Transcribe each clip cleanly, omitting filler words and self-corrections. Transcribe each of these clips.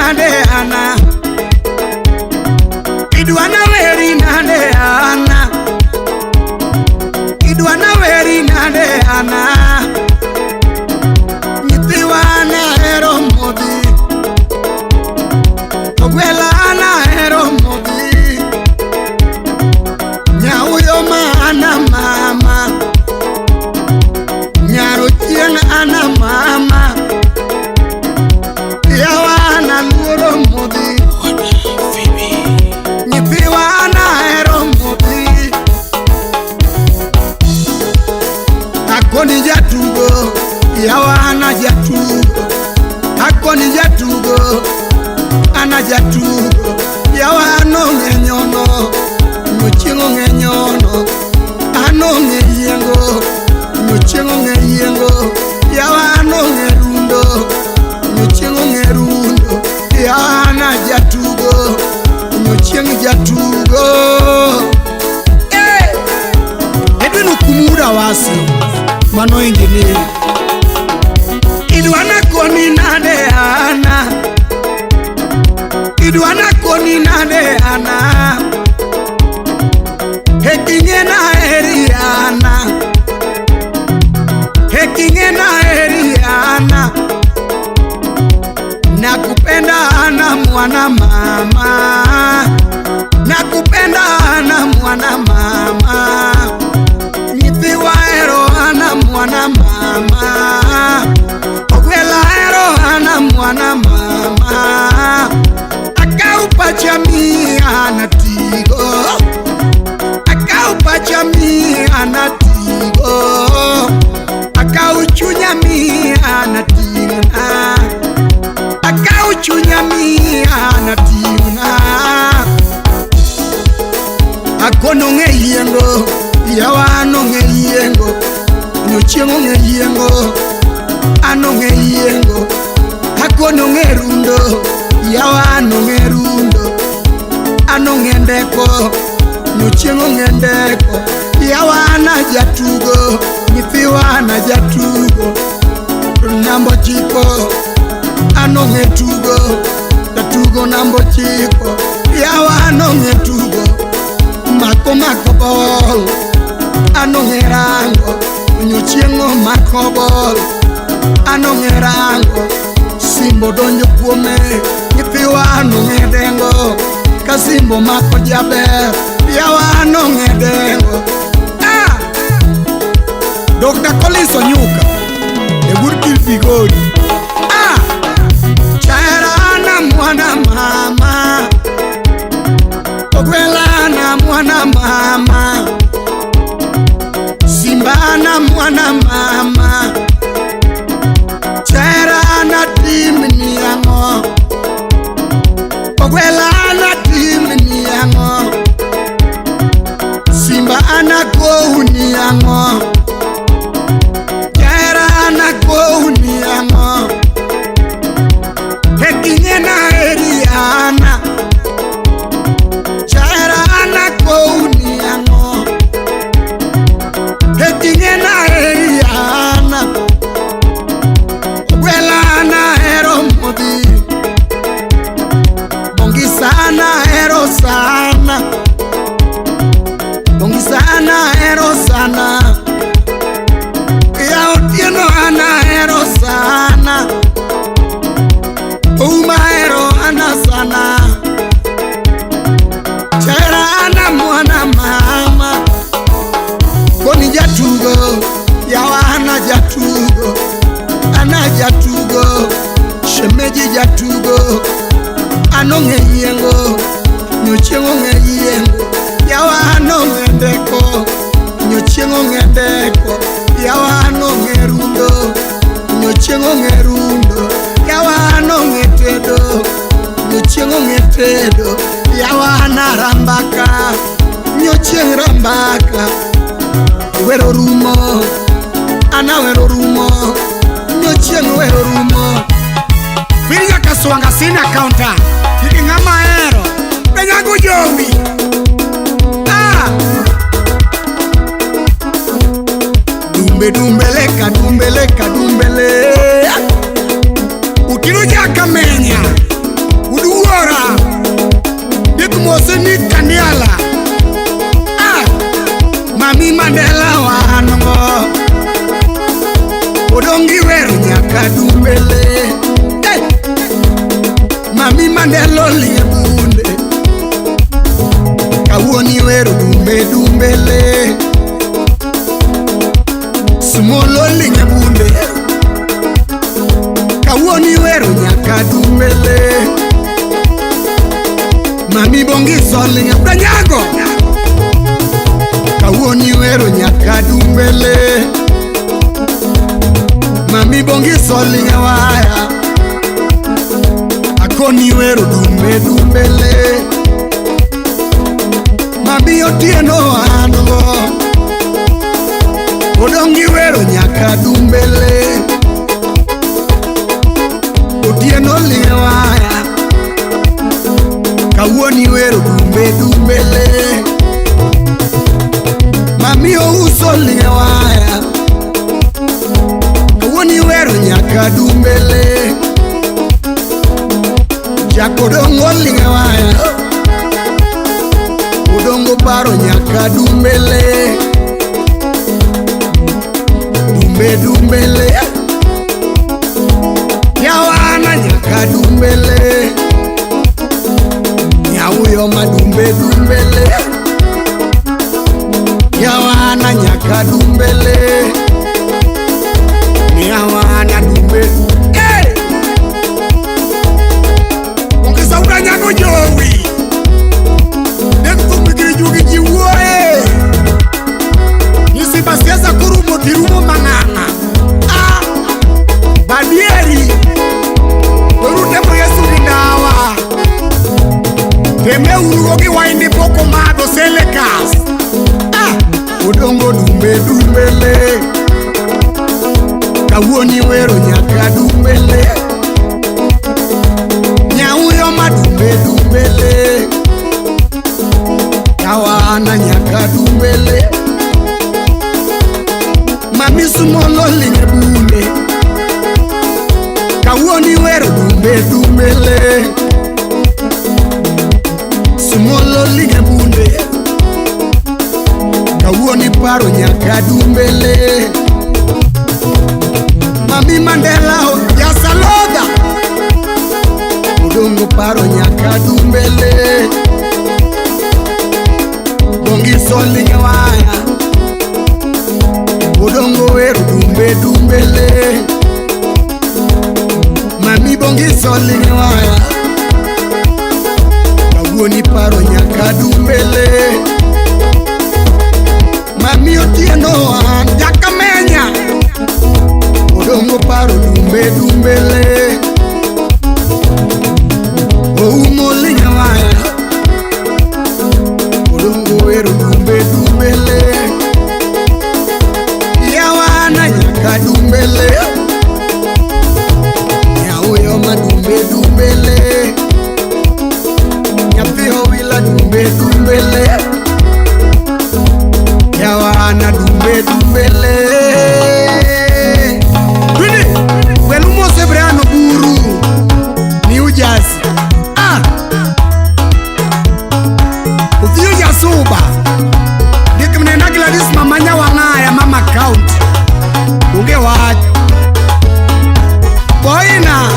nade ana, idwana weri nade ana, idwana weri nade ana, nyithiwa na hero modhi, ogwela na hero modhi, nyauyo ma ana mama, nyaro chieng ana mama, yawa na luoro modhi, nyithiwa na hero modhi, akoni jatugo, yawa na jatugo, akoni jatugo, ana jatugo, yawa no ngenyono, nuchingo ngenyono, ano ngeyengo, nuchingo ngeyengo, yawa no ngerundo, nuchingo ngerundo, yawa na jatugo, nuchingo jatugo. Edwin kumura wasi, mano ingini, idwana koni nade ana, idwana koni nade ana, hekinge na eriana, hekinge na eriana, nakupenda ana mwana mama, nakupenda ana mwana mama, nyithiwa hero ana mwana mama, ogwela hero ana mwana mama, akaupacha mi anatigo, akaupacha mi anatigo, akauchunya mi anatigna, akauchunya mi anatigna, akono ngeyengo, yawa ano ngeyengo, nuchengo ngeyengo, ano ngeyengo, akono ngerundo, yawa ano ngerundo, ano ngendeko, nuchengo ngendeko, yawa ana jatugo, nyithiwa na jatugo, nambo chiko, ano ngetugo, jatugo nambo chiko, yawa ano ngetugo, mako mako bol, ano ngerango, nuchengo mako bol, ano ngerango, simbo donjo kuome, nyithiwa ano ngedengo, kasimbo mako jaber, yawa ano ngedengo. Dr. Collins Onyuka, the good kill bigodi. Chaira na mwana mama, ogwela na mwana mama, simba na mwana mama, chaira na timni yango, ogwela na timni yango, simba ana kouni yango, na kouni yango, hekinge na eriana, chaira na kouni yango, hekinge na eriana, ogwela na hero modhi, bongi sana hero sana, bongi sana hero sana, otieno ana hero sana, uma hero ana sana, chaira ana mwana mama, koni jatugo, yawa ana jatugo, ana jatugo, shemeji jatugo, ano ngeyengo, nuchengo ngeyengo, yawa ano ngendeko, nuchengo ngendeko, yawa ano ngerundo, nuchengo ngerundo, yawa ano ngetedo, nuchengo ngetedo, yawa ana rambaka, nucheng rambaka, wero rumo, ana wero rumo, nucheng wero rumo. Virga kaswanga sina counter, hiki ngama ero, penyago jowi. Dumbele kadumbele, ukiruja kamenya, nyaka dumbele. Hey! Mami Mandelo linge bunde, kawoni wero dumbe dumbele. Sumolo linge bunde, kawoni wero nyaka dumbele. Mami Bongiso linge Danyago, kawoni wero nyaka dumbele. Mami Bongiso linge waya, akoni wero dumbe dumbele. Mami Otieno ando, odongi wero nyaka dumbele. Otieno linge waya, kawoni wero dumbe dumbele. Mami Ouso linge waya, kawoni wero nyaka dumbele. Jakodongo linge waya, odongo paro nyaka dumbele. Dumbe dumbele, yawana nyaka dumbele. Nyauyo madumbe dumbele, yawana nyaka dumbele. Yawana dumbe. Hey! Ongeza udanyago jowi, nekto mikiri jugi jiwoe. Nisi basiasa kurumo tirumo manganga. Ah! Badieri, urute mo Yesu gindawa. Teme urugogi waindi poko mado selekas. Ah! Odongo dumbe dumbele, kawoni wero nyaka dumbele. Nyauyo madumbe dumbele, yawana nyaka dumbele. Mami Sumolo linge bunde, kawoni wero dumbe dumbele. Sumolo linge bunde, kawoni paro nyaka dumbele. Mami Mandela ya Saloda, odongo paro nyaka dumbele. Bongiso linge waya, odongo wero dumbe dumbele. Mami Bongiso linge waya, kawoni paro nyaka dumbele. Mami Otieno Jakamenya, odongo paro dumbe dumbele. Oumo linge waya, odongo wero dumbe dumbele. Yawana nyaka dumbele, nyauyo madumbe dumbele. Nyapiho wila dumbe dumbele, yawana dumbe dumbele. Bini, welumo Sebreano Buru, New Jersey. Ah! Uthio ya soba, dikimnena Gladys mamanya wangaya mama count. Unge waju boina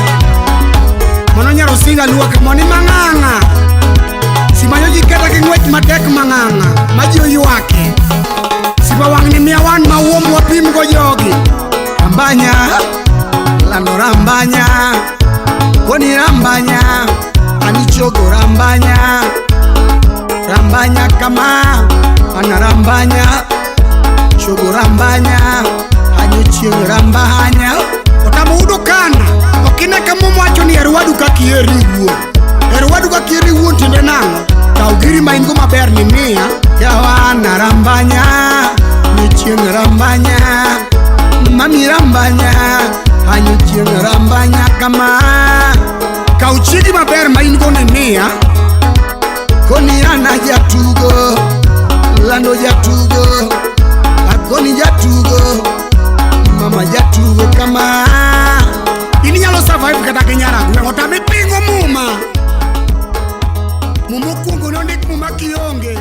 mononya rosinga luwa kemoni manganga. Simanyo jiketa kingwech matek manganga, majio yuake. Siba wangni miawan mawuom wapim go jogi. Rambanya, lando rambanya, koni rambanya, anichogo rambanya. Rambanya kama, ana rambanya, chogo rambanya, anichieng rambanya. Otamo udokana, okine kamo mwacho ni eruwadu kakieri wuo. Eruwadu kakieri wuo tinde nango, kaugiri maingo maber ni mia. Yawana rambanya, nichieng rambanya. Mami rambanya, anichieng rambanya kama. Kauchidi maber maingo ni mia. Koni ana jatugo, lando jatugo. Akoni jatugo, mama jatugo kama. Ini nyalo survive kata kenyara gue otame pingo muma. Mumu kungu nondik muma kionge.